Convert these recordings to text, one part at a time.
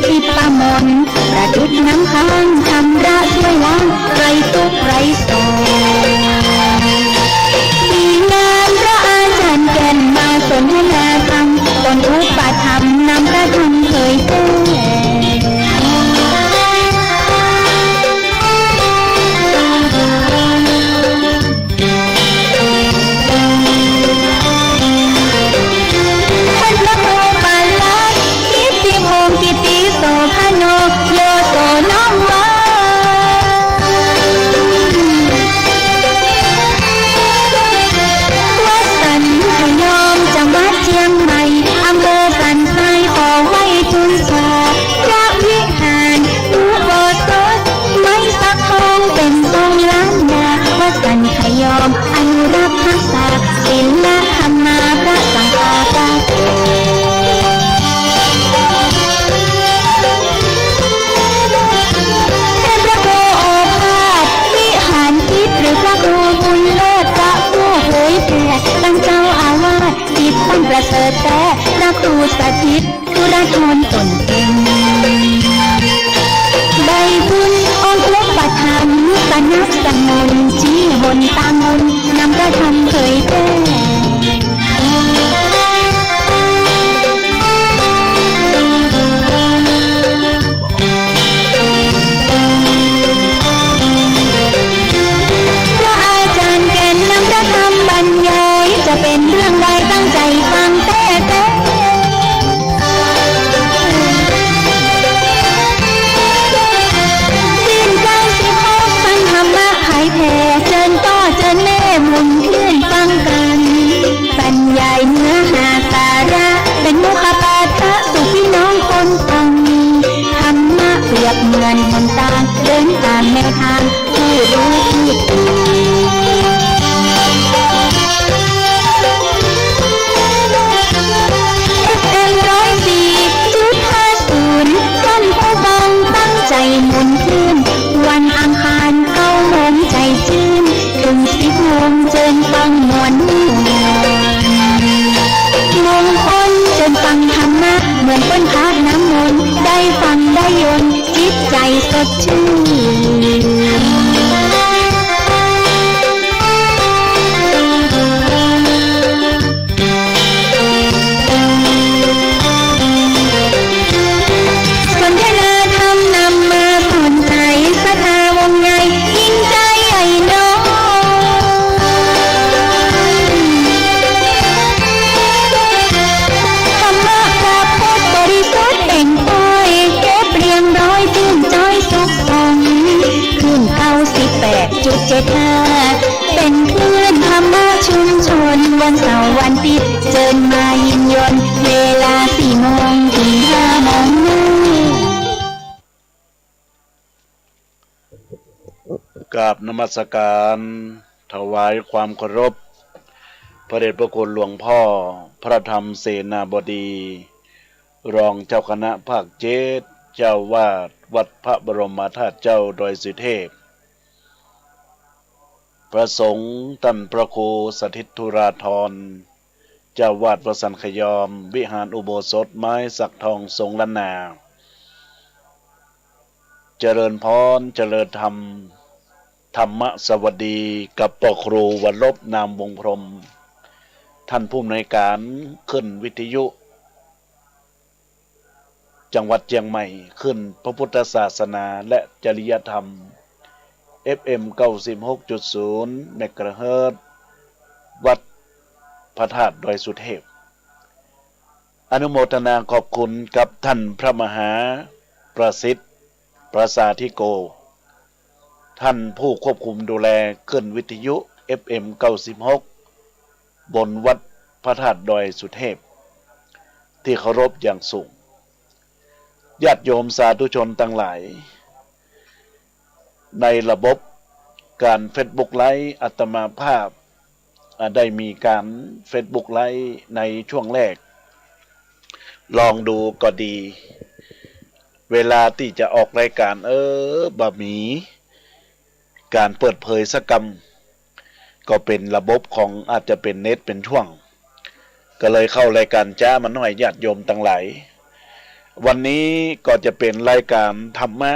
ทิพย์ประมนประดุจน้ำค้างชำระช่วยล้างไรทุกข์ไรโศกมีงานพระอาจารย์แก่นมาสนทนาธรรมบนอุปธรรมนำพระธรรมเผยแพร่ประเสริฐแต่พระครูสถิตธุรชนตนเก่งได้บุญองค์อุปถัมภ์สนับสนุนชี้หนตามนนำพระธรรมเผยแพร่พระอาจารย์แก่นนำพระธรรมบรรยายจะเป็นเรื่องใดตั้งใจฟังแต่สิ้นใจสิพบฟังธรรมะหายแผ่เชิญต่อเชิญแม่หมุนคลื่นฟังกันบรรยายเนื้อหาสาระเป็นมุขปาฐะสู่พี่น้องคนฟังธรรมะเปรียบเหมือนหนทางเดินตามแนวทางผู้รู้ที่ตื่นหมุนขึ้นวันอังคาร9 โมงใจชื่นถึง10 โมงเชิญฟังมวลมงคลเชิญฟังธรรมะเหมือนต้นพระน้ำมนต์ได้ฟังได้ยนต์จิตใจสดชื่นเป็นคลื่นธรรมะชุมชนวันเสาร์วันอาทิตย์เชิญมายินยนต์เวลา4 โมงถึง5 โมงกราบนมัสการถวายความเคารพพระเดชพระคุณหลวงพ่อพระธรรมเสนาบดีรองเจ้าคณะภาค7เจ้าวาดวัดพระบรมธาตุเจ้าดอยสุเทพพระสงฆ์ท่านพระครูสถิตธุราธรเจ้าวาดวัดสันขยอมวิหารอุโบสถไม้สักทองทรงล้านนาเจริญพรเจริญธรรมธรรมสวัสดีกับพ่อครูวรลบนามวงพรหมท่านผู้อำนวยการขึ้นวิทยุจังหวัดเชียงใหม่ขึ้นพระพุทธศาสนาและจริยธรรม FM 96.0 เมกะเฮิรตซ์วัดพระธาตุดอยสุเทพอนุโมทนาขอบคุณกับท่านพระมหาประสิทธิ์ประสาธิโกท่านผู้ควบคุมดูแลขึ้นวิทยุ FM 96บนวัดพระธาตุดอยสุเทพที่เคารพอย่างสูงญาติโยมสาธุชนทั้งหลายในระบบการ Facebook ไลฟ์อาตมาภาพได้มีการ Facebook ไลฟ์ในช่วงแรกลองดูก็ดีเวลาที่จะออกรายการบะหมี่การเปิดเผยสักกรรมก็เป็นระบบของอาจจะเป็นเน็ตเป็นช่วงก็เลยเข้ารายการจ้ามาหน่อยญาติโยมทั้งหลาย วันนี้ก็จะเป็นรายการธรรมะ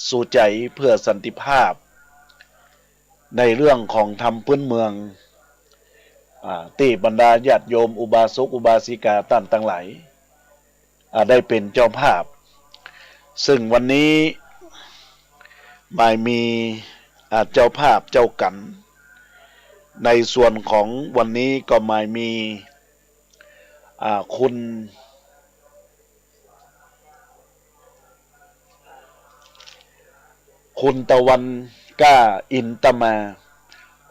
สู่ใจเพื่อสันติภาพในเรื่องของธรรมพื้นเมืองที่บรรดาญาติโยมอุบาสกอุบาสิกาท่านทั้งหลายได้เป็นเจ้าภาพซึ่งวันนี้ไม่มีเจ้าภาพเจ้ากันในส่วนของวันนี้ก็ไม่มีคุณตะวันก้าอินตมา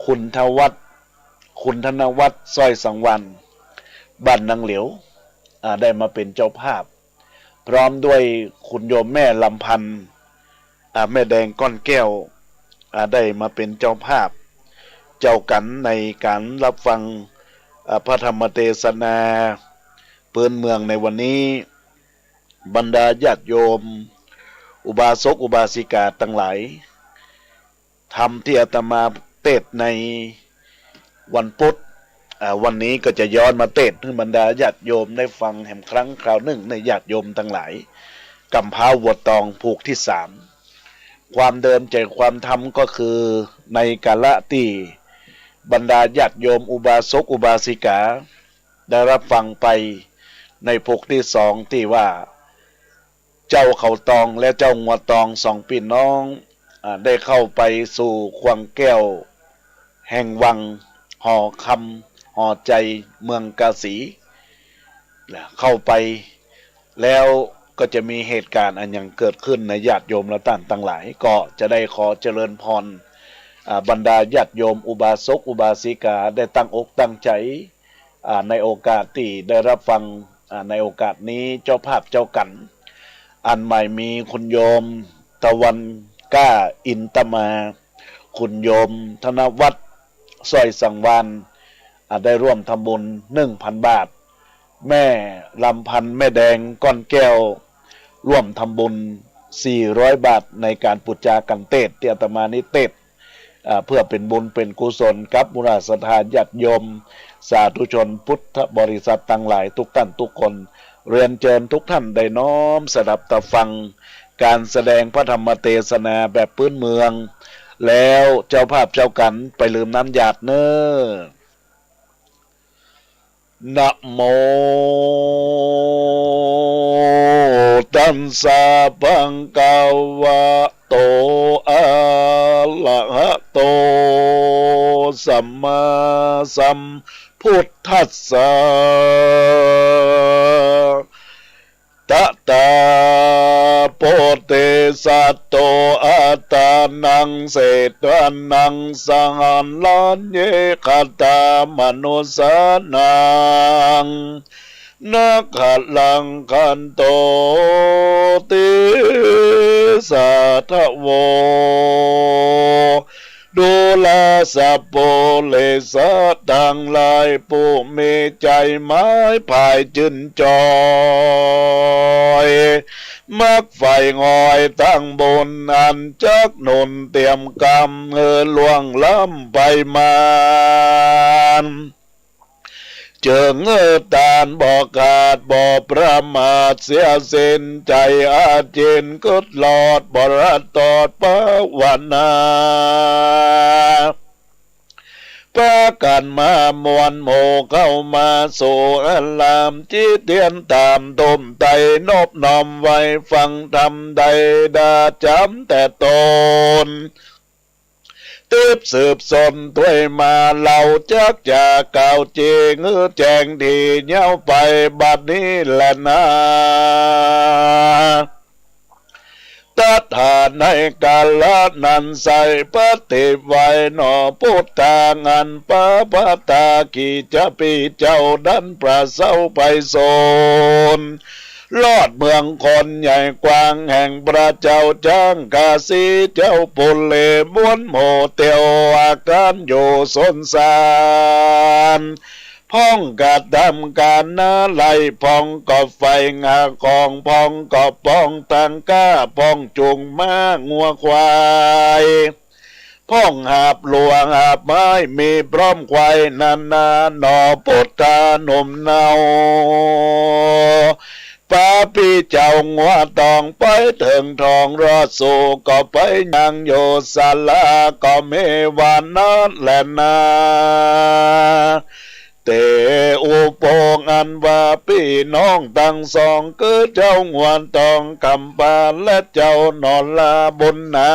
คุณธนวัฒน์สร้อยสังวันบ้านนางเหลียวได้มาเป็นเจ้าภาพพร้อมด้วยคุณโยมแม่ลำพันธ์แม่แดงก้อนแก้วได้มาเป็นเจ้าภาพเจ้ากันในการรับฟังพระธรรมเทศนาพื้นเมืองในวันนี้บรรดาญาติโยมอุบาสกอุบาสิกาทั้งหลายธรรมที่อาตมาเทศในวันพุธวันนี้ก็จะย้อนมาเทศให้บรรดาญาติโยมได้ฟังแห่งครั้งคราวหนึ่งในญาติโยมทั้งหลายกำพร้าวัวตองผูกที่3ความเดิมใจความธรรมก็คือในกาละที่บรรดาญาติโยมอุบาสกอุบาสิกาได้รับฟังไปในผูกที่2ที่ว่าเจ้าเขาตองและเจ้างัวตอง2พี่น้องได้เข้าไปสู่ขวงแก้วแห่งวังห่อคำห่อใจเมืองกาสีเข้าไปแล้วก็จะมีเหตุการณ์อันยังเกิดขึ้นในญาติโยมและท่านทั้งหลายก็จะได้ขอเจริญพรบรรดาญาติโยมอุบาสกอุบาสิกาได้ตั้งอกตั้งใจในโอกาสที่ได้รับฟังในโอกาสนี้เจ้าภาพเจ้ากันอันใหม่มีคุณโยมตะวันก้าอินตมาคุณโยมธนวัฒน์สร้อยสังวานได้ร่วมทำบุญ 1,000 บาทแม่ลำพันธ์แม่แดงก้อนแก้วร่วมทำบุญ400 บาทในการปุจจากันเทศที่อาตมานิเทศเพื่อเป็นบุญเป็นกุศลกับมุราสถานญาติโยมสาธุชนพุทธบริษัททั้งหลายทุกท่านทุกคนเรียนเชิญทุกท่านได้น้อมสดับตะฟังการแสดงพระธรรมเทศนาแบบพื้นเมืองแล้วเจ้าภาพเจ้ากันไปลืมน้ำหยาดเนอนะโมตัสสะภะคะวะโตอะระหะโตสัมมาสัมพุทธัสสะตตาโพเตสัตโตอัตตานังเศตวานังสหันลันเยคตามนุสานังนักขัดลังคันโตติสัทโวดูแลสัพโพเลสะดังลายผู้มีใจไม้ภายจืนจอยมักไฟงอยตั้งบนอันจักหนุนเตรียมกรรมล่วงล้ำไปมาเจิงตานบอกขาดบ่ประมาทเสียสิ้นใจอาเจนกดหลอดบรัดตอดภาวนาปากันมามวนโมเข้ามาสู่อัลลามจิตเตียนตามต้มไตนบน้อมไว้ฟังทำใดดาจำแต่ตนตืบสืบสนถ้วยมาเหล่าจักจะเก่าจริงแจงทีเย้าไปบัดนี้แหละนะตัดหาในกาลนั้นใส่ปฏิไว้หนอพุทธางันปะปะตาขีจะปีเจ้าดันประเสาไปโซนลอดเมืองคนใหญ่กว้างแห่งพระเจ้าจ้างกาสีเจ้าปุเลม้วนโมเตียวอาการโยสนสารพ้องกัดดำการนาไหลพ้องก็ไฟงาคองพ้องก็ป้องตังก้าพ้องจุงม้างัวควายพ้องหาบหลวงหาบไม้มีพร้อมควายนานาหนอพุทธาหนุ่มเนา ป้าพี่เจ้างัวตองไปถึงทองรอสู่ก็ไปยังโยศาลาก็เมวานนั้นแหละนาเตอุโปงอันว่าพี่น้องตั้งสองคือเจ้างวนตองกำปาและเจ้านอนลาบนนา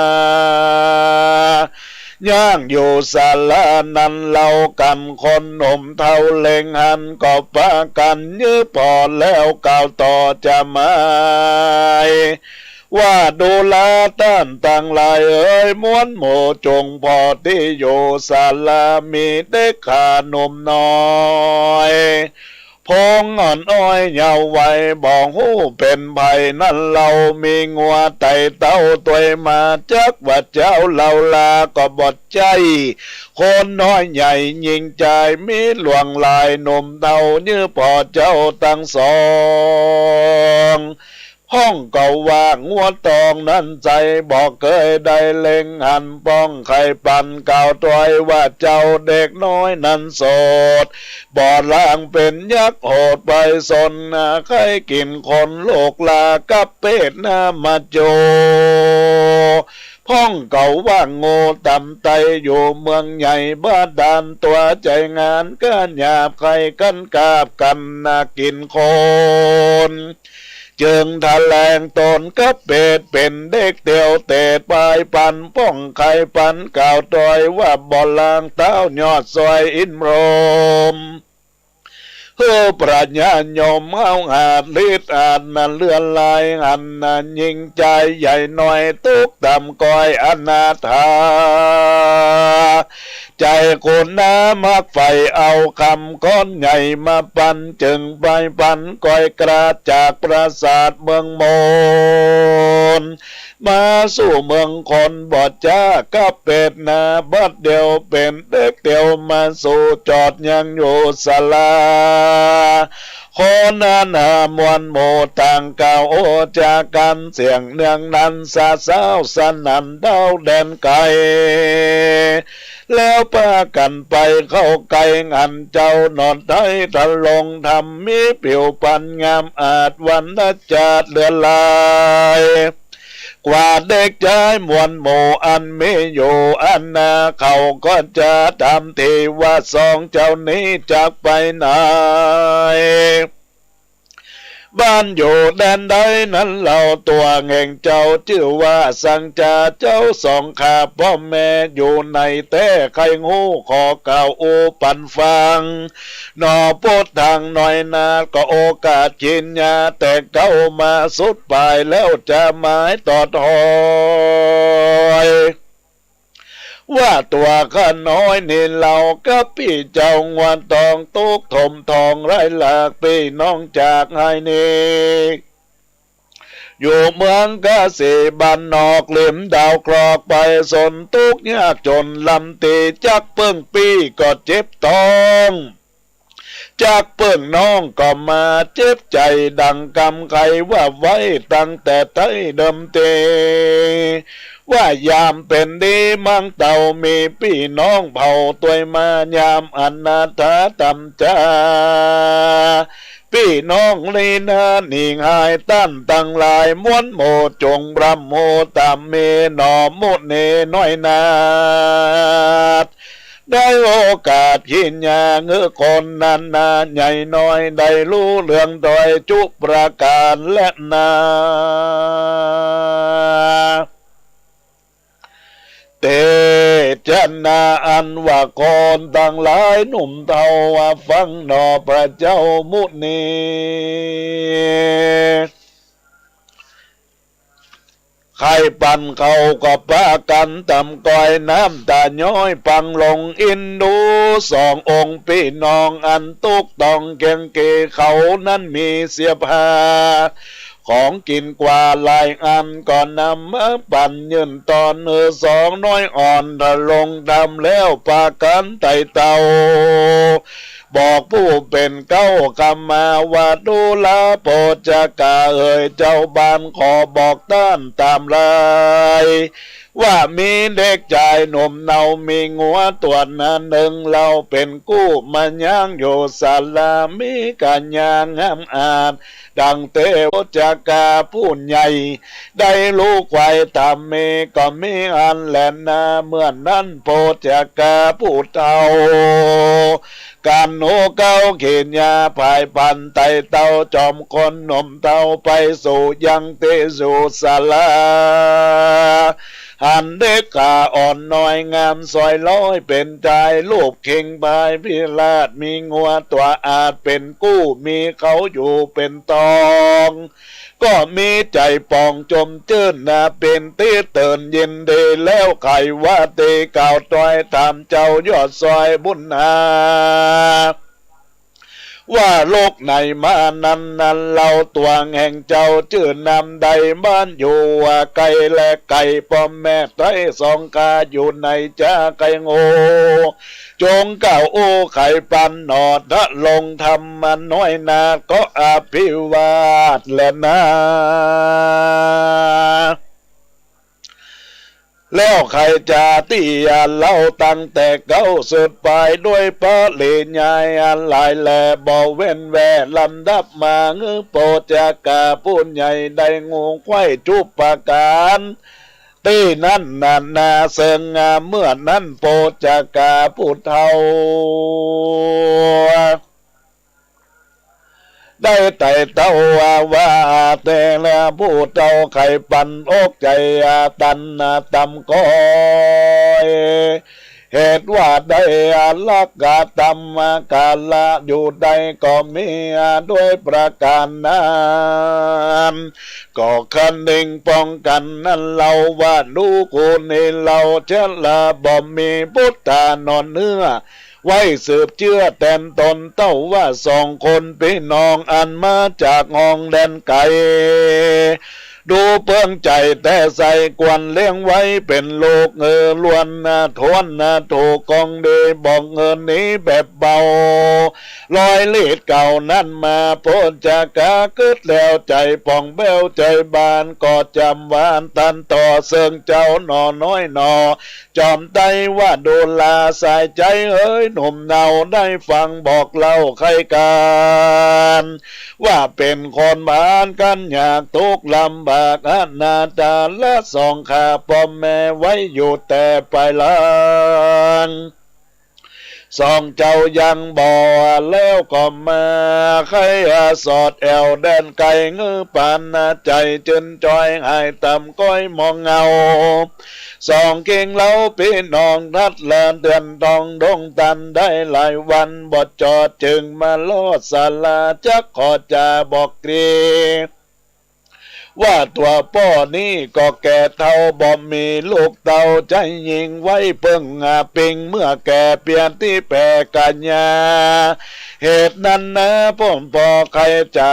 ย่างอยู่ศาลานั้นเล่ากันคนหนุ่มเท่าเล็งหันก็ปากันยื้อพอแล้วก่าวต่อจะมาว่าดูแลต้านต่างหลายเอ้ยม้วนหมู่จงพอที่อยู่ศาลามีเด็กขาหนุ่มน้อยพงอ่อนอ้อยเยาว์ไว้บอกหูเป็นไผ่นั่นเรามีงัวไต่เต้าตัวมาจักว่าเจ้าเราลาก็บดใจคนน้อยใหญ่ยิงใจมีหลวงลายหนุ่มเต้ายื้อพอเจ้าตั้งสองห้องเก่าว่างัวตองนั้นใจบอกเคยได้เล็งหันป้องไข่ปันเก่าตอยว่าเจ้าเด็กน้อยนั้นโสดบ่อล่างเป็นยักษ์โหดไปสนใครกินคนโลกลากับเป็ดหน้ามาโจพ้องเก่าว่าโง่ต่ำไตอยู่เมืองใหญ่บ้านดานตัวใจงานกันหยาบใครกันกาบกันนากินคนจึงทะแลงตนกับเป็ดเป็นเด็กเตียวเตะปลายปันป้องไข่ปันก่าวตอยว่าบ่อลางเต้ายอดซอยอินโรมเพื่อปรัชญาโยมเอาอาจลิดอาจนั้นเลื่อนลายอันนั้นยิงใจใหญ่หน่อยตุกต่ำก้อยอนาถาใจคนน้ามักไฟเอาคำก้อนใหญ่มาปันจึงไปปันก้อยกระจากปราสาทเมืองโมนมาสู่เมืองคนบอดจ้ากับเป็ดนาบัดเดียวเป็นเด็กเดียวมาสู่จอดยังอยู่ศาลาคนนั้นหามวลโมต่างกล่าวโอจากกันเสียงเนืองนั้นสาสาวสนันเดาแดนไกลแล้วพากันไปเข้าไกลงันเจ้านอนไทยทะลงทำมีผิวปันงามอาจวันนจัดเลือนลายกว่าเด็กชายมวลหมู่อันมีอยู่อันนาเขาก็จะทำทีว่าสองเจ้านี้จากไปไหนบ้านอยู่แดนใดนั้นเราตัวเง่งเจ้าชื่อว่าสังจาเจ้าสองขาพ่อแม่อยู่ในเต้ไข่งูขอเก่าโอปันฟังนอพูดทางหน่อยนาก็โอกาสกินยาแต่เก้ามาสุดปลายแล้วจะหมายตอดหอยว่าตัวข้าน้อยนี่เรากับพี่เจ้างวนตองตุกถมทองไรหลากพี่น้องจากไห้นี่อยู่เมืองกาสีบ้านนอกเหลี่ยมดาวกรอกไปสนตุกยากจนลำตีจักเพิ่งปีก็เจ็บท้องจากเพิ่งน้องก็มาเจ็บใจดังกำไขว่าไว้ตั้งแต่ไต้เดิมเตว่ายามเป็นดีมั่งเต่ามีพี่น้องเผ่าตัวมายามอนาถาตำจาพี่น้องลีนาหนิงหายตั้นตั้งลายม้วนโมจงบรำโมตามเมนอมุเนน้อยนาดได้โอกาสหินยาเงือคนนั้นนาใหญ่น้อยได้รู้เรื่องโดยจุประการและนาเตชะนาอันว่าคนต่างหลายหนุ่มเทาว่าฟังนอพระเจ้ามุนีใครปั่นเขาก็ปากันตำก้อยน้ำตาย้อยปังลงอินดูสององค์พี่น้องอันตุกต้องเก่งเกเขานั้นมีเสียผ้าของกินกว่าหลายอันก่อนนำมาปั่นยืนตอนสองน้อยอ่อนทะลงดำแล้วปากันไต่เตาบอกผู้เป็นเก้ากรรมาว่าดูลาโปรดจะกาเอ่ยเจ้าบ้านขอบอกต้านตามลาย ว่ามีเด็กชายหนุ่มเนามีงัวตัวนั้นหนึ่งเราเป็นกู้มันย่างอยู่ศาลามีการยางงามอาจดังเทวจากาผู้ใหญ่ได้ลูกไว้ตามเมก็มีอันแลนนาเมื่อนั้นโพจากาผู้เฒ่าการโนเก้าเขียนยาภายปันไตเต้าจอมคนหนุ่มเต้าไปสู่ยังเตสู่ศาลาหันเด็กกาอ่อนน้อยงามซอยร้อยเป็นใจลูกเข่งบายพิลาดมีงัวตัวอาจเป็นกู้มีเขาอยู่เป็นตองก็มีใจปองจมจื้นนาเป็นตีเตือนเย็นเดแล้วไขว่าเตเก่าตอยตามเจ้ายอดซอยบุญนาว่าโลกไหนมานั้นเราตัวแห่งเจ้าชื่อนำใดบ้านอยู่ว่าไก่และไก่ป้อมแม่ไตรสองกาอยู่ในจ้าไก่โง่จงเก่าโอ้ไข่ปันหนอดทะลงทำมันน้อยนาก็อภิวาทแลนะแล้วใครจะตีเล่าตั้งแต่เก้าสุดไปด้วยพระเลญญายหลายแหล่บ่เว้นแวลำดับมาเงือโปจากาผู้ใหญ่ได้งูไข่จุปปาการตีนั้นนาเสิงเมื่อนั้นโปจากาผู้เฒ่าได้แต่เต้าว่าแต่ละผู้เจ้าไข่ปันอกใจตันตำก้อยเหตุว่าได้ลักกาตำกาละอยู่ใดก็มีด้วยประการนั้นก็คันหนึ่งป้องกันนั้นเราว่าดูกูนี่เราเชละบ่มีพุทธานอนเนื้อไว้สืบเชื่อแต่นตนเต้าว่าสองคนพี่น้องอันมาจากงองแดนไก่ดูเพิ่งใจแต่ใส่กวนเลี้ยงไว้เป็นลูกล้วนทวนถูกกองเดบอกเงินนี้แบบเบาลอยเลีดเก่านั่นมาพ้นจากกาเกิดแล้วใจป่องเบ้วใจบานก็จำวานตันต่อเสิงเจ้าหนอน้อยหนอจอมใจว่าโดนลาสายใจเอ้ยหนุ่มเนาได้ฟังบอกเล่าใครกันว่าเป็นคนบ้านกันอยากทุกข์ลำบากอนาถาและสองขาพ่อแม่ไว้อยู่แต่ไปลังสองเจ้ายังบ่แล้วก็มาใครสอดแอวแดนไก่งือปานใจจนจอยหายต่ำก้อยมองเงาสองเก่งเล่าพี่น้องนัดแลนเดือนทองดงตันได้หลายวันบดจอดจึงมาโลดศาลาจักขอจะบอกเกรีว่าตัวพ่อนี่ก็แก่เท่าบ่มีลูกเต่าใจยิงไว้เพิ่งปิงเมื่อแก่เปลี่ยนที่แปรกัญญาเหตุนั้นพ่อพ่อใครจะ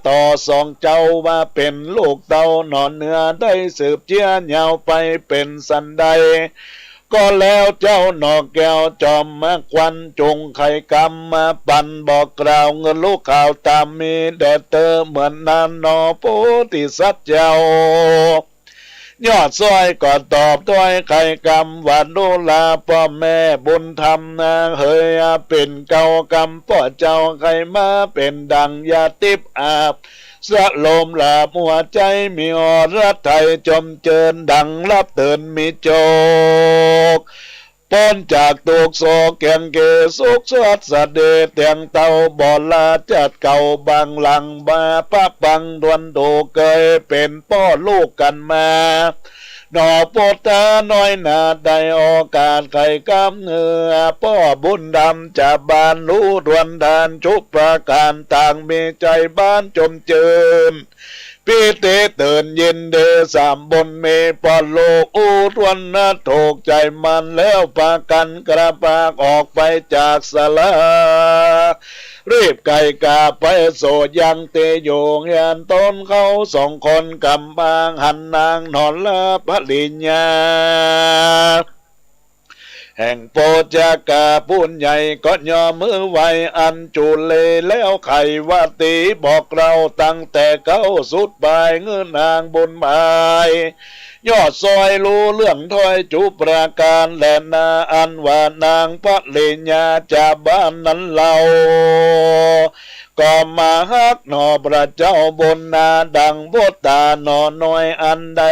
ต่อสองเจ้ามาเป็นลูกเต่านอนเนื้อได้สืบเชื้อยาวไปเป็นสันใดก็แล้วเจ้าหนอกแก้วจอมมาควันจงไข่กำมาปั่นบอกกล่าวเงินลูกข่าวตามมีแดดเตอเหมือนนานนอโพธิสัตว์เจ้ายอดซอยก็ตอบด้วยไข่กำว่าดูลาพ่อแม่บุญธรรมเฮยเป็นเก่ากำพ่อเจ้าใครมาเป็นดังยาติบอาบสะลมหลาบหัวใจมีอรไทยจมเจินดังรับเตือนมีโจกป้อนจากตุกโซแกงเกสุกสวัสเดเตียงเตาบ่อลาจัดเก่าบางหลังบาปะปังดวนโดเกยเป็นพ่อลูกกันมาหนอโปตาน้อยนาได้โอกาสไข่กำเนื้อพ่อบุญดำจะบานรู้ดวนดานชุบประการต่างมีใจบ้านจมเจิมพี่เตเตือนเย็นเดสามบนเมปอโลกอูทวนถูกใจมันแล้วปากันกระปากออกไปจากศาลารีบไก่กาไปโสยังเตโยงยันต้นเขาสองคนกำบางหันนางนอนละพลิญญา แห่งโปจากาปุญใหญ่ก็ย่อมือไว้อันจุเลแล้วไขว่าตีบอกเราตั้งแต่เก้าสุดปลายเงื่อนางบนบายยอดซอยรู้เรื่องถ้อยจุประการแลนาอันว่านางพระเลญาจากบ้านนั้นเราก็มาฮักหนอพระเจ้าบนนาดังโบตาหนอน้อยอันใด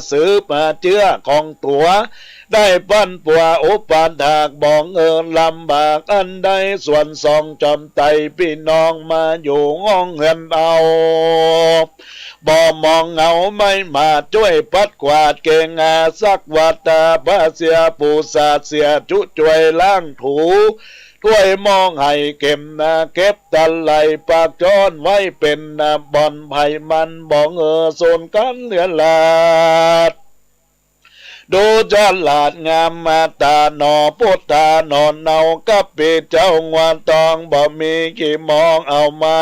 สืบมาเชื่อของตัวได้ปั้นปัวอุปถากบอกลำบากอันใดส่วนสองจอมไตพี่น้องมาอยู่ห้องเงินเอาบ่มองเงาไม่มาช่วยปัดกวาดเก่งสักวัตาพระเสียปูสาเสียจุช่วยล้างถูถ้วยมองให้เก็บเก็บตะไลปากจอนไว้เป็นบ่อนไผ่มันบอกโซนกันเหลือลาดดูจลาดงามมาตาหนอพุทธาหนอนเนากับปีเจ้างวนตองบ่มีกี่มองเอาไม่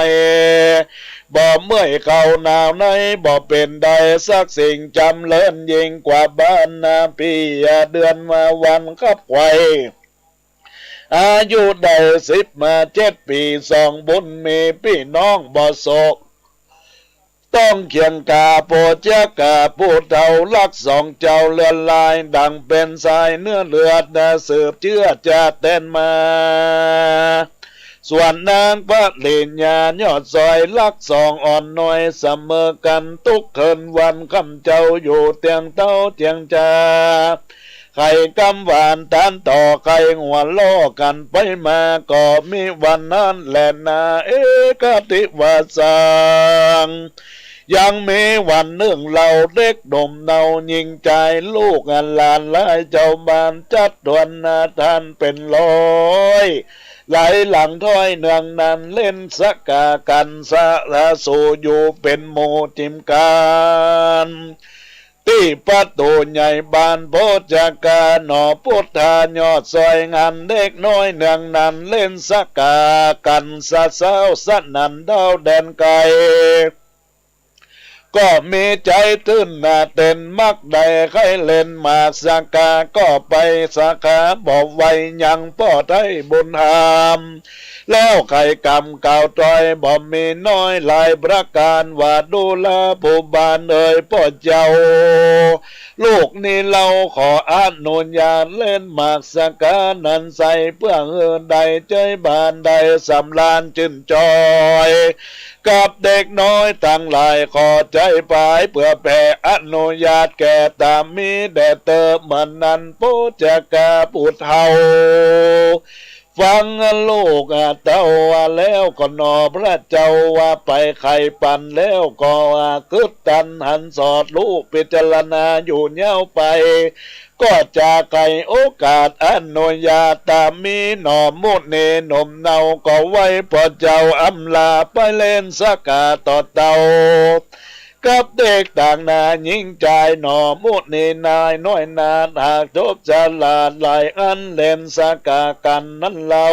บ่เมื่อยเขาหนาวในบ่เป็นใดสักสิ่งจำเลินยิ่งกว่าบ้านนาปีเดือนมาวันขับไขอายุได้17 ปีสองบุญมีพี่น้องบ่โศกต้องเคียงกาโปจากาผู้เท่าลักสองเจ้าเลือนลายดังเป็นสายเนื้อเลือดสืบเชื้อจะเต้นมาส่วนนางพระเลญญายอดซอยลักสองอ่อนน้อยเสมอกันทุกคืนวันคำเจ้าอยู่เตียงเต้าเตียงจาไข่กำหวานตานต่อไข่หัวล้อกันไปมาก็มีวันนั้นแหละนาเอกติวาสังยังมีวันหนึ่งเราเด็กหนุ่มเนายิงใจลูกหลานหลายเจ้าบ้านจัดดวนนาท่านเป็นร้อยไหลหลังถ้อยเนืองนั้นเล่นสกากันสะละสูอยู่เป็นโมจิมการที่ประตูใหญ่บ้านโพจากาหนอพุทธายอดซอยงานเด็กน้อยเนืองนั้นเล่นสกากันสะเศร้าสะนันดาวแดนไกลก็มีใจตื้นเต้นมักใดใครเล่นมาสกาก็ไปสาขาบอกไว้ยังพ่อไทยบุญหามแล้วใครกำก่าวตอยบ่มีน้อยหลายประการว่าดูแลผู้บ้านพ่อเจ้าลูกนี่เราขออนุญาตเล่นหมากสกานั้นใส่เพื่อใดใจบ้านใดสำลานจื่นจอยกับเด็กน้อยตั้งหลายขอใจปายเพื่อแผ่อนุญาตแก่ตามมีแด่เติมมันนั้นผู้จากาผู้เฒ่าฟังลูกเต้าว่าแล้วก็นอพระเจ้าว่าไปไข่ปั่นแล้วก็กึดตันหันสอดลูกพิจารณาอยู่เย้าไปก็จะไก่โอกาสอนุญาตตามมีหนอมุดเนหนมเนาก็ไว้พอเจ้าอำลาไปเล่นสกาต่อเต่ากับเด็กต่างนายิ่งใจหนอมุดเนนายน้อยนาหากจบจะลาดหลายอันเล่นสกากันนั้นเรา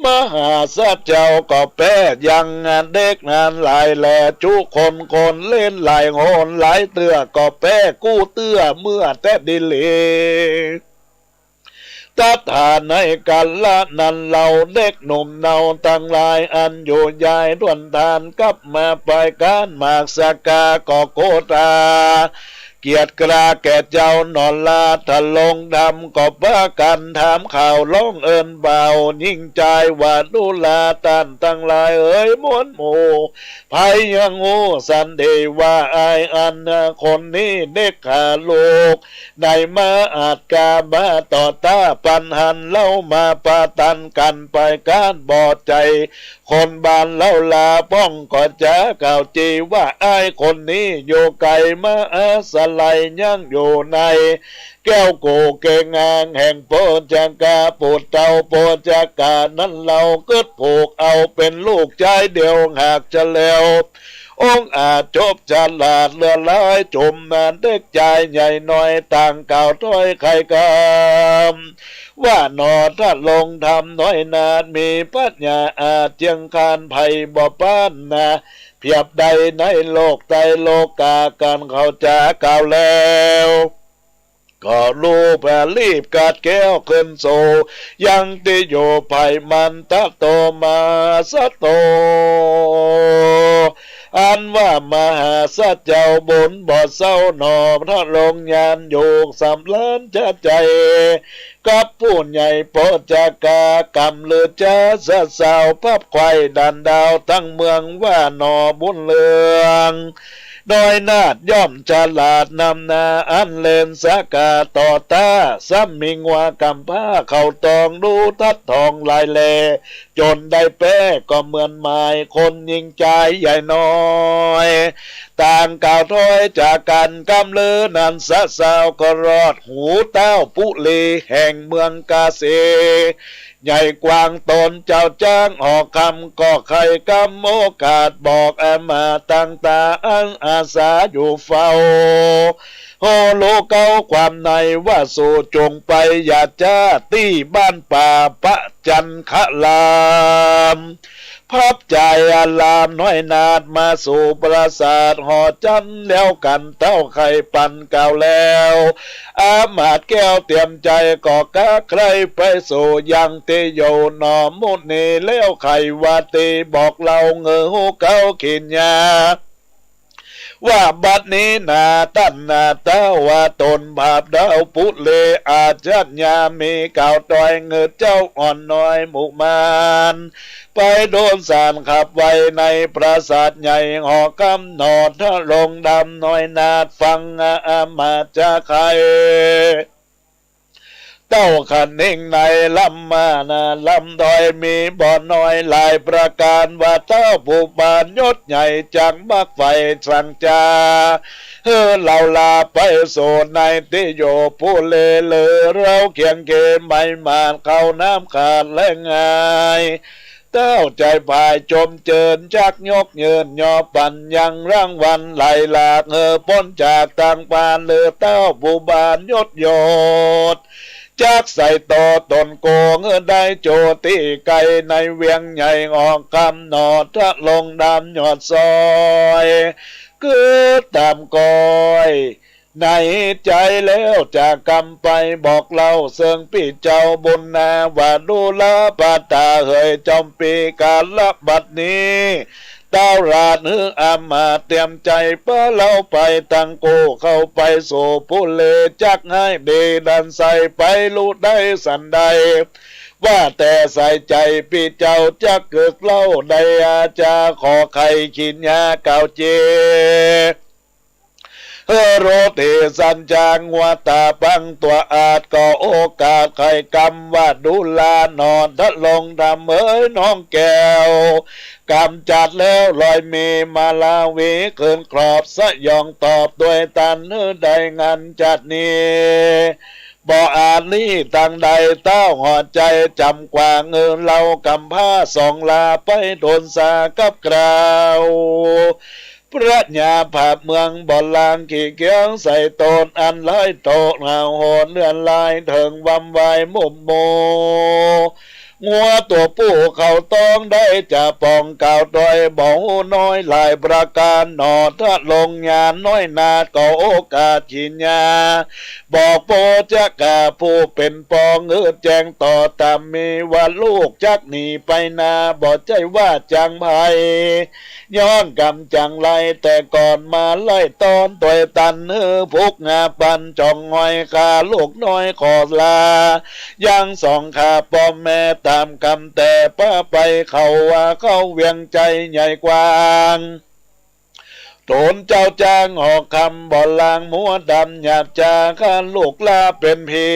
มหาสัจเจ้าก็แพ้ยังเด็กนานหลายแหล่จุคนเล่นหลายโหนหลายเตื้อก็แพ้กู้เตื้อเมื่อแต่ดิเลตัทานในกันละนั้นเราเด็กหนุ่มเนาตั้งหลายอันอยู่ยายด้วนทานกับมาไปการหมากสกาก็โกตาเกียรติกราแก่เจ้านอนลาทะลงดำก็ป้ากันถามข่าวร้องเอินเบายิ่งใจว่าดูลาตันตั้งหลายมวนหมู่ภัยยังงูสันเดว่าอายอันคนนี้เด็กขาลูกในมาอาจกามาต่อตาปันหันเล่ามาปาตันกันไปการบอดใจคนบ้านเล่าลาป้องก็จะกล่าวจีว่าอายคนนี้อยู่ไกลมาสลายยังอยู่ในแก้วโกเกงางแห่งโพจากาปูดเต่าโพจากานั้นเราก็ผูกเอาเป็นลูกใจเดียวหากจะแล้วองอาจจบฉลาดเลือลายจุ่มนานเด็กใจใหญ่น้อยต่างเก่าถ้อยใครกำว่าหนอถ้าลงทำน้อยนานมีปัญญาอาจเจียงคานภัยบ่ป้านเพียบใดในโลกไตโลกากันเขาจะกล่าวแล้ว ก็รูปรีบกัดแก้วขึ้นโซยังติโยภัยมันตะโตมาสะโตอันว่ามหาสัจเจ้าบุญบ่เศร้าหนอพระลงยานโยกสำล้านจะใจกับผู้ใหญ่โปจากากรรมเลือจะสะสาวพับไข่ดันดาวทั้งเมืองว่าหนอบุญเลืองโดยนาดย่อมฉลาดนำนาอันเลนสากาต่อตาซ้ำมิงว่ากำผ้าเข่าตองดูทัดทองลายแลจนได้แป้ก็เหมือนหมายคนยิงใจใหญ่น้อยต่างกล่าวถ้อยจากกันกำลือนันสะสาวก็รอดหูเต้าปุลีแห่งเมืองกาเสใหญ่กว้างตนเจ้าจ้างออกคำก็ใครกำโอกาสบอกมาตั้งตาอันอาสาอยู่เฝ้าโฮโลเก้าความในว่าสู่จงไปอย่าจ้าตี้บ้านป่าปะจันขลามพับใจอลามน้อยนาดมาสู่ปราสาทหอจันแล้วกันเต้าไข่ปันเก่าแล้วอามาดแก้วเตรียมใจก่อกะใครไปสู่ยังเตโยนอมุนีแล้วไข่วาตีบอกเราเงือหูเก้าขินยาว่าบัดนี้นาตั้นนาเต้าว่าตนบาปดาวปุเลอาจัดยามีเก่าตอยเงือเจ้าอ่อนน้อยหมู่มานไปโดนสารขับไว้ในปราสาทใหญ่หอกำนอดถ้าลงดำน้อยนาดฟังอามาจะใครเต้าขันเองในลำมานาลำดอยมีบ่อน้อยหลายประการว่าเต้าผู้บานยศใหญ่จังมักไฟสังจาเราลาไปโซนในที่โยผู้เลเลอเราเคียงเกมไม่มานเข้าน้ำขาดและง่ายเต้าใจพายจมเจินจักยกเยินยอปั่นยังร่างวันไหลหลากพ้นจากต่างปานเลือเต้าผู้บานยศโยดจากใส่ต่อตนโกงได้โจตีไกในเวียงใหญ่ออกคำหนอทะลงดำหยอดซอยคือตามกอยในใจแล้วจากกำไปบอกเล่าเสิงพี่เจ้าบุญนาว่าดูลาปาตาเฮยจอมปีกาลบัดนี้เต้าราดอามาเตรียมใจเป้าเล่าไปตั้งโกเข้าไปโซผู้เลจักให้เดดันใส่ไปลูดได้สันใดว่าแต่ใส่ใจพี่เจ้าจะเกิดเล่าใดอาจาขอไข่ขินยาเก่าเจโรติสันจางวัวตาปังตัวอาจก็โอกาสใครกำว่าดูลานอนทะลงดำน้องแก้วกำจัดแล้วลอยมีมาลาวีเกินครอบสยองตอบด้วยตันได้งานจัดนี้บ่อาจนี้ตั้งใดเต้าหอดใจจำกว่าเงินเรากำผ้าสองลาไปโดนสากับกราวพระญาภาพเมืองบ่อลางขี่เกี้ยงใส่ตนอันไล่โตหาวโหนเลื่อนลายเถิงวำไวมุมโมงัวตัวผู้เขาต้องได้จะป้องเก่าโดยบ่หูน้อยหลายประการหนอถ้าลงงานน้อยนาก็โอกาสชินยาบอกโปจะกาผู้เป็นปองแจ้งต่อตามมีว่าลูกจักหนีไปนาบอกใจว่าจังไพย้อนกำจังไรแต่ก่อนมาไล่ตอนตัวตันพุกงาปันจ่องหอยคาลูกน้อยขอลายังสองขาปอมแม่ตามคำแต่ป้าไปเขาว่าเขาเวียงใจใหญ่กว้างโตนเจ้าจ้างออกคำบ่อลางมัวดำหยาบจาข้าลูกลาเป็นพี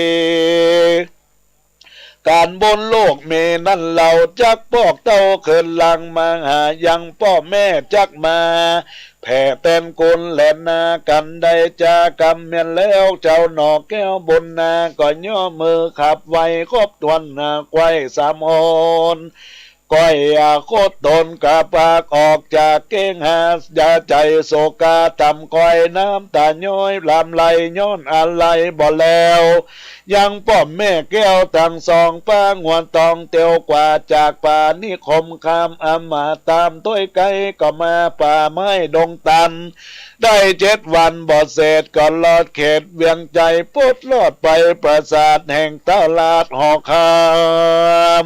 การบนโลกเมนั่นเราจักปอกเต้าเขินลังมาหายังพ่อแม่จักมาแผ่เต้นกุลแหลนนากันได้จากำเมียนแล้วเจ้าหนอกแก้วบนนาก็ย่อมือขับไว้ครบตวนนาไกวสามโหน ก้อยโคตรตนกะปากออกจากเก้งหาอย่าใจโศกาทำก้อยน้ำตาย้อยลำไหลย้อนอะไรบ่แล้วยังป้อมแม่แก้วทั้งสองป้างวนตองเตียวกว่าจากป่านิคมคำอำมาตามต้อยไกก็มาป่าไม้ดงตันได้7 วันบ่เสร็จก็ลอดเขตเวียงใจพุดลอดไปปราสาทแห่งตลาดหอคาม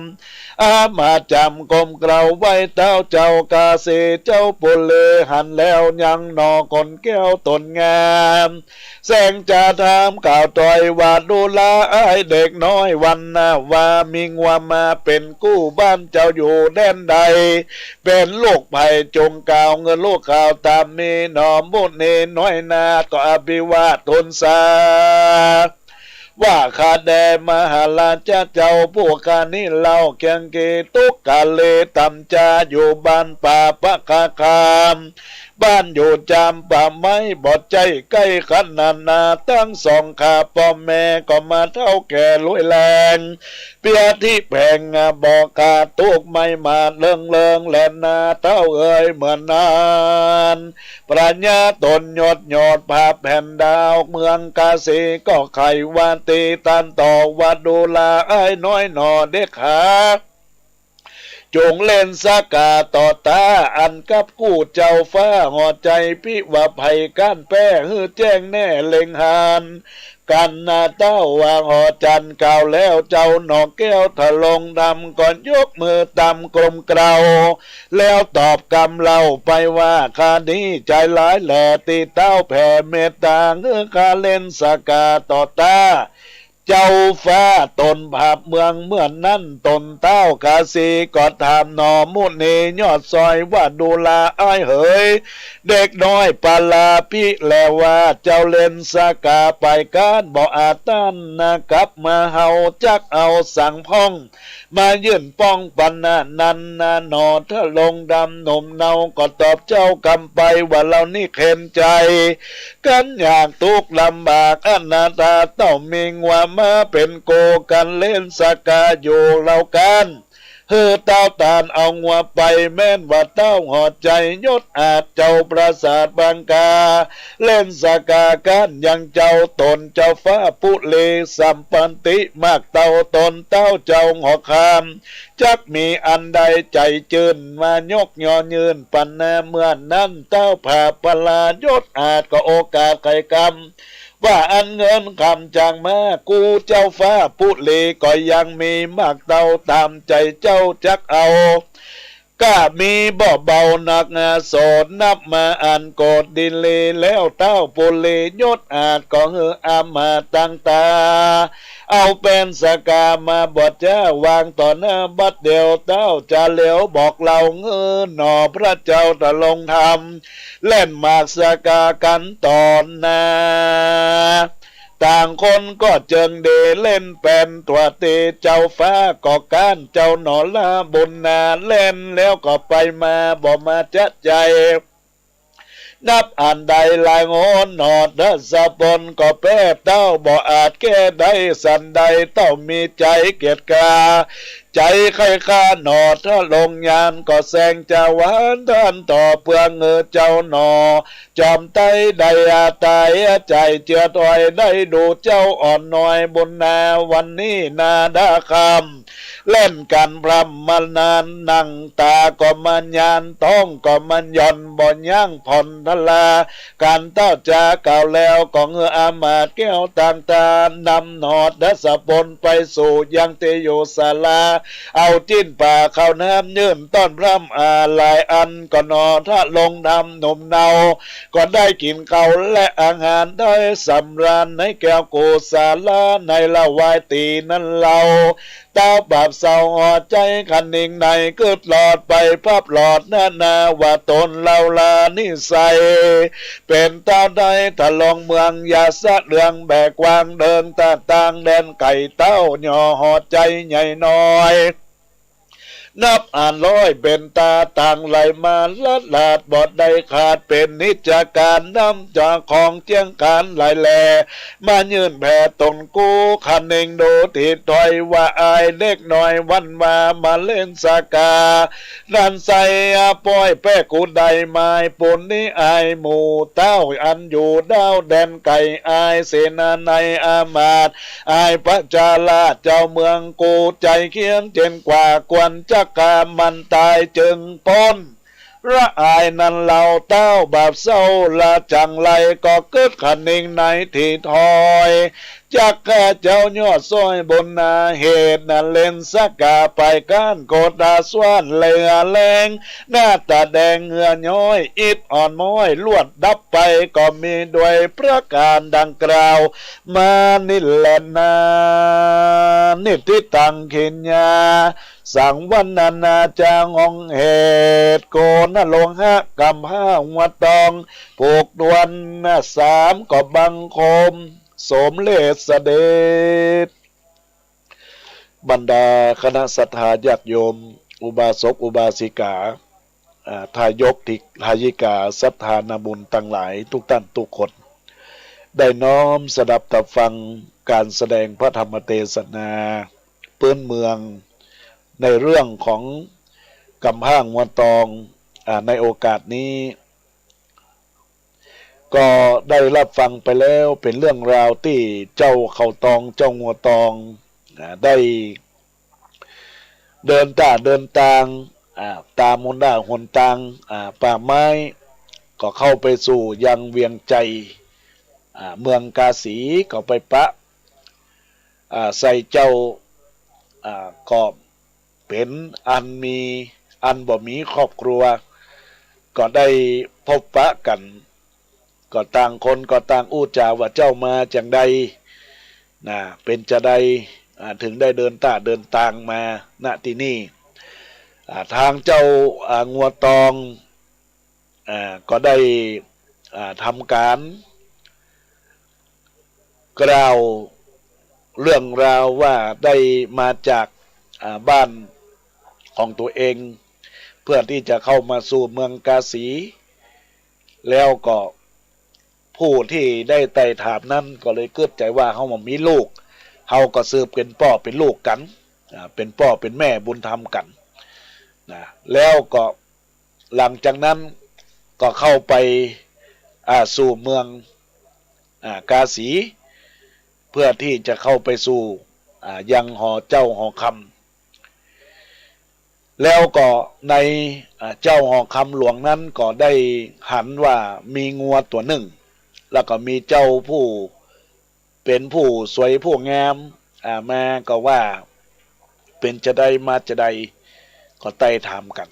มาจำกลมเกลาไว้เต้าเจ้ากาเสเจ้าปุเลหันแล้วยังนอคนแก้วตนงามแสงจะถามข่าวต่อยว่าดูลาไอเด็กน้อยวันหน้าว่ามิงว่ามาเป็นกู้บ้านเจ้าอยู่แดนใดเป็นลูกไผ่จงกล่าวเงินลูกข่าวตามมีหนอมบุญเนน้อยนาก็อภิวาทนสาว่าข้าแดมหาลาเจ้าผู้ข้านี่เล่าเกียงเกตุกกาเลตำจาอยู่บ้านป่าปะคาคามบ้านอยู่จำป่าไม้บอดใจใกล้ขันนาตั้งสองขาพ่อแม่ก็มาเท่าแก่ลุยแรงเปียที่แผงบอกกาตุกไม่มาเลิงแลนนาเท่าเอ่ยเหมือนนานปราญญาตนยอดภาพแผ่นดาวเมืองกาสีก็ไขวานตีตันต่อวัดดูลาไอ้น้อยหนอเด็กขาจงเล่นสกาต่อตาอันกับกู้เจ้าฟ้าหอใจพิว่าภัยก้านแป้ฮือแจ้งแน่เล็งหานกันนาเต้าวางหอจันเก่าแล้วเจ้าหนอกแก้วถลงดำก่อนยกมือตำกลมเกลาแล้วตอบกำเล่าไปว่าข้านี้ใจร้ายแหล่ตีเต้าแผ่เมตตาเงือข้าเล่นสกาต่อตาเจ้าฟ้าตนภาพเมืองเมื่อนนั้นตนเต้ากาสีก็ถามหนอมุนียอดซอยว่าดูลาอ้ายเหยเด็กน้อยปาลาพี่แลว่าเจ้าเล่นสกาไปการบ่อาจต้านกับมาเฮาจักเอาสั่งพ้องมายื่นป้องปันนันหนอถ้าลงดำหนุ่มเนาก็ตอบเจ้ากำไปว่าเรานี่เข็นใจกันอยากทุกข์ลำบากอนาถาต้องมีว่ามาเป็นโกกันเล่นสกาอยู่เรากันเฮือเต้าตานเอางัวไปแม่นว่าเต้าหอดใจยศอาจเจ้าปราสาทบางกาเล่นสกากันยังเจ้าตนเจ้าฟ้าปุเลสัมปันติมากเต้าตนเต้าเจ้าหอคามจักมีอันใดใจจืนมายกยอยืนปันนาเมื่อนั้นเต้าผ่าปลายศอาจก็โอกาสไขกรรมว่าอันเงินคำจางมากูเจ้าฟ้าปุเลก็ยังมีมากเต้าตามใจเจ้าจักเอาก็มีบ่เบาหนักโสดนับมาอ่านโกดดินเลแล้วเต้าปุเลยศอาจก็เฮืออามาตั้งตาเอาเป็นสกามาบทจะวางต่อหน้าบัดเดียวเต้าจะเหลียวบอกเราเงินหนอพระเจ้าตะลงธรรมเล่นหมากสกากันตอนนาต่างคนก็เจิงเดเล่นเป็นตัวเตเจ้าฟ้าก็ก้านเจ้าหนอลาบุญนาเล่นแล้วก็ไปมาบ่มาจัดใจนับอันใดลายงอนหนอดสะปนก็แป้เต้าบ่อาจแก้ได้สันใดต้องมีใจเกียรติกาใจใครข้าหนอถ้าลงยานก็แสงจะหวานท่านต่อเพื่อเงือเจ้าหนอจอมไตได้อาตายใจเจือถอยได้ดูเจ้าอ่อนน้อยบุญนาวันนี้นาดาคำเล่นกันพรำมานานนั่งตาก็มันยานต้องก็มันย่อนบ่ย่างผ่อนทลาการเต้าจาเก่าแล้วก็เงืออามาตแก้วต่างตานำหนอดสะปนไปสู่ยังเตโยศาลาเอาจิ้นป่าเข้าน้ำยื่นต้อนพร่ำหลายอันก็นอถ้าลงดำหนุ่มเนาก็ได้กินเขาและอาหารได้สำราญในแก้วโกศาลาในละวายตีนั้นเราตาบาปเศร้าหอใจคันนิ่งในกึดหลอดไปภาพหลอดนาว่าตนเราลานิสัยเป็นตาใดถ้าลองเมืองอย่าสะเรืองแบกวางเดินตาต่างแดนไก่เต้าหย่อหอใจใหญ่น้อย นับอ่านร้อยเป็นตาต่างไหลมาละลาดบอดได้ขาดเป็นนิจการนำจากของเจียงการไหลแลมายืนแผ่ตนกูคันเองโดติดถอยว่าอายเล็กน้อยวันมาเล่นสากานันใส่ป้อยแป้กูใดไม้ปนนี้อายหมู่เต้าอันอยู่ดาวแดนไก่อายเสนาในอามาตย์อายพระจาราชเจ้าเมืองกูใจเคียงเจนกว่ากวนจักกามันตายจึงพ้นระอายนั้นเหล่าเต้าบาปเศร้าละจังไรก็เกิดขันนิงในที่ถอยจักแก่เจ้ายอดซ้อยบนนาเหตุนั้นเล่นสักกาไปก้านโกดาสวานเลือแรงหน้าตาแดงเหงื่อย้อยอิดอ่อนม้อยลวดดับไปก็มีด้วยประการดังกล่าวมานิแลนานิติตังขินญาสังวันนาจางองเหตุโกนลงหะกำห้าหัวตองผูกดวนสามก็บังคมสมเลสเดชบรรดาคณะสัทธาญาติโยมอุบาสกอุบาสิกาทายกทิกทายิกาศรัทธานาบุญตั้งหลายทุกท่านทุกคนได้น้อมสดับตับฟังการแสดงพระธรรมเทศนาพื้นเมืองในเรื่องของกำห้างวัวตองในโอกาสนี้ก็ได้รับฟังไปแล้วเป็นเรื่องราวที่เจ้าเขาตองเจ้างัวตองได้เดินตางตามมนต์หนทางป่าไม้ก็เข้าไปสู่ยังเวียงใจเมืองกาสีก็ไปปะใส่เจ้าก็เป็นอันมีอันบ่มีครอบครัวก็ได้พบปะกันก็ต่างคนก็ต่างอู้จาว่าเจ้ามาจังใดเป็นจะใดถึงได้เดินตางมาณที่นี่ทางเจ้างัวตองก็ได้ทำการกล่าวเรื่องราวว่าได้มาจากบ้านของตัวเองเพื่อที่จะเข้ามาสู่เมืองกาสีแล้วก็ผู้ที่ได้ไต่ถามนั้นก็เลยเกิดใจว่าเขามีลูกเขาก็สืบเป็นพ่อเป็นลูกกันเป็นพ่อเป็นแม่บุญธรรมกันแล้วก็หลังจากนั้นก็เข้าไปสู่เมืองกาสีเพื่อที่จะเข้าไปสู่ยังหอเจ้าหอคำแล้วก็ในเจ้าหอคำหลวงนั้นก็ได้หันว่ามีงัวตัวหนึ่งแล้วก็มีเจ้าผู้เป็นผู้สวยผู้งามมาก็ว่าเป็นจะได้มาจะได้ก็ไต่ถามกัน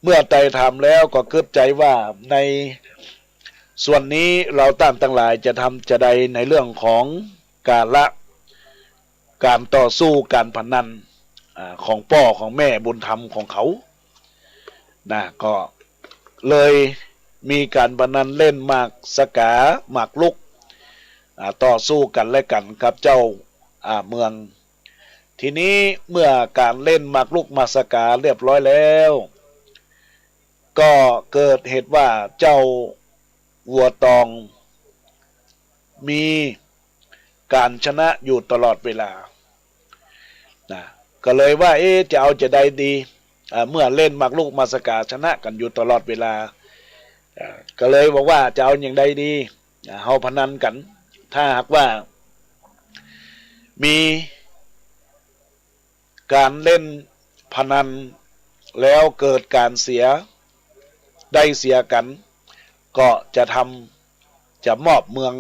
เมื่อไต่ถามแล้วก็เกิดใจว่าในส่วนนี้เราตั้งหลายจะทำจะได้ในเรื่องของการต่อสู้การพนันของพ่อของแม่บุญธรรมของเขาก็เลยมีการพนันเล่นหมากสกาหมากลุกต่อสู้กันและกันกับเจ้าเมืองทีนี้เมื่อการเล่นหมากลุกหมากสกาเรียบร้อยแล้วก็เกิดเหตุว่าเจ้าวัวตองมีการชนะอยู่ตลอดเวลาก็เลยว่าจะเอาจะได้ดีเมื่อเล่นหมากลุกหมากสกาชนะกันอยู่ตลอดเวลาก็เลยบอกว่าจะเอาอย่างใดดีเฮาพนันกันถ้าหากว่ามีการเล่นพนันแล้วเกิดการเสียกันก็จะมอบเมือง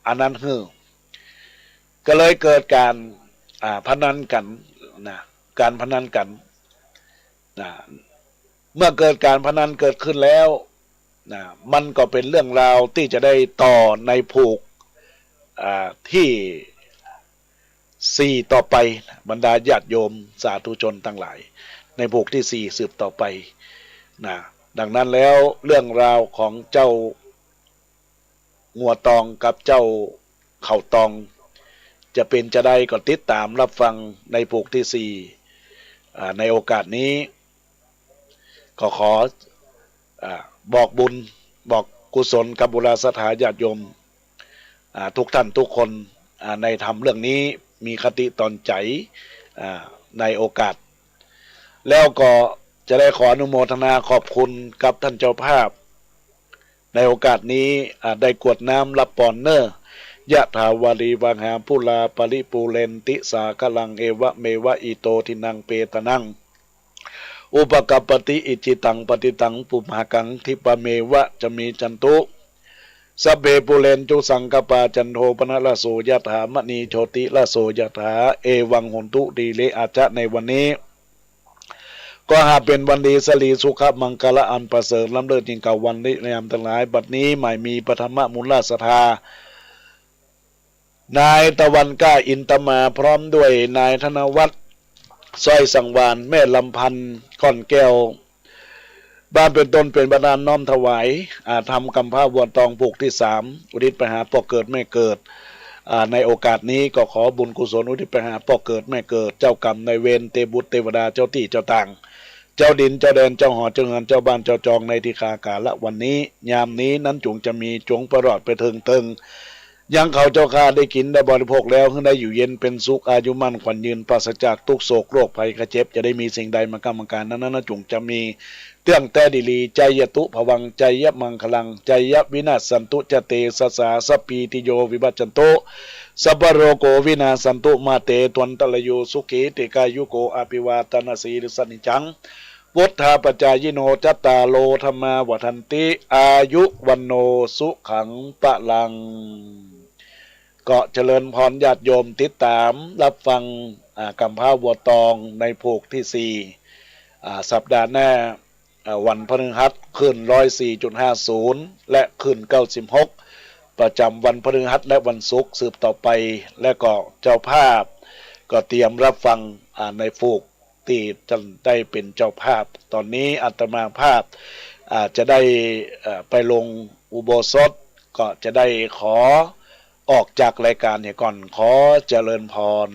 อันนั้นให้ก็เลยเกิดการพนันกันการพนันกันเมื่อเกิดการพนันเกิดขึ้นแล้วมันก็เป็นเรื่องราวที่จะได้ต่อในผูกที่4ต่อไปบรรดาญาติโยมสาธุชนทั้งหลายในผูกที่4สืบต่อไปดังนั้นแล้วเรื่องราวของเจ้างัวตองกับเจ้าเข่าตองจะเป็นจะได้ก็ติดตามรับฟังในผูกที่ ในโอกาสนี้ก็ขอบอกบุญบอกกุศลกับบุราสถาญาติโยมทุกท่านทุกคนในทำเรื่องนี้มีคติตอนใจในโอกาสแล้วก็จะได้ขออนุโมทนาขอบคุณกับท่านเจ้าภาพในโอกาสนี้ได้กรวดน้ำรับปอนเนอร์ยะถาวารีวังหาพุลาปริปูเรนติสากลังเอวะเมวะอิโตทินังเปตนังอุปกัปปติอิจิตังปฏิตังปุมหากังทิปะเมวะจะมีจันตุสัพเพปุเรนจุสังกปาจันโทปนะละโสยะถามณีโชติละโสยะถาเอวังหนตุดีเลอาจจะในวันนี้ก็หากเป็นวันดีสลีสุขมังกละอันประเสริฐล้ำเลิศยิ่งกว่าวันนี้ในยามทั้งหลายบัดนี้หมายมีปฐมมูลราชธานายตะวันก้าอินตมาพร้อมด้วยนายธนวัฒน์สร้อยสังวานแม่ลำพันธ์ก่อนแก้วบ้านเป็นต้นเป็นประธานน้อมถวายทำกำพร้าวัวตองผูกที่3อุทิศไปหาพ่อเกิดแม่เกิดในโอกาสนี้ก็ขอบุญกุศลอุทิศไปหาพ่อเกิดแม่เกิดเจ้ากรรมนายเวรเทบุตรเทวดาเจ้าที่เจ้าต่างเจ้าดินเจ้าแดนเจ้าหอเจ้าเงินเจ้าบ้านเจ้าจองในที่คากาละวันนี้ยามนี้นั้นจงจะมีจงประหลอดไปถึงยังเขาเจ้าข้าได้กินได้บริโภคแล้วได้อยู่เย็นเป็นสุขอายุมั่นขวัญยืนปราศจากทุกโศกโรคภัยกระเจ็บจะได้มีสิ่งใดมากรรมการนั้นจงจะมีเตื้องแต่ดีลีใจยตุภวังใจยมังคลังใจยวินาศสันตุจเตสสาสปีติโยวิบัจจันโตสัพพโรโกวินาสันตุมาเตตวันตะลโยสุขีติกายุโกอภิวาตนาสีริสนิจังวุฒาปจายโนจัตตาโลธรรมาวัฏันติอายุวันโนสุขังปะลังก็เจริญพรญาติโยมติดตามรับฟังกำพร้าวัวตองในผูกที่4สัปดาห์หน้าวันพฤหัสขึ้น104.50และขึ้น96ประจำวันพฤหัสและวันศุกร์สืบต่อไปและก็เจ้าภาพก็เตรียมรับฟังในผูกที่จะได้เป็นเจ้าภาพตอนนี้อาตมาภาพจะได้ไปลงอุโบสถก็จะได้ขอออกจากรายการเนี่ยก่อนขอเจริญพร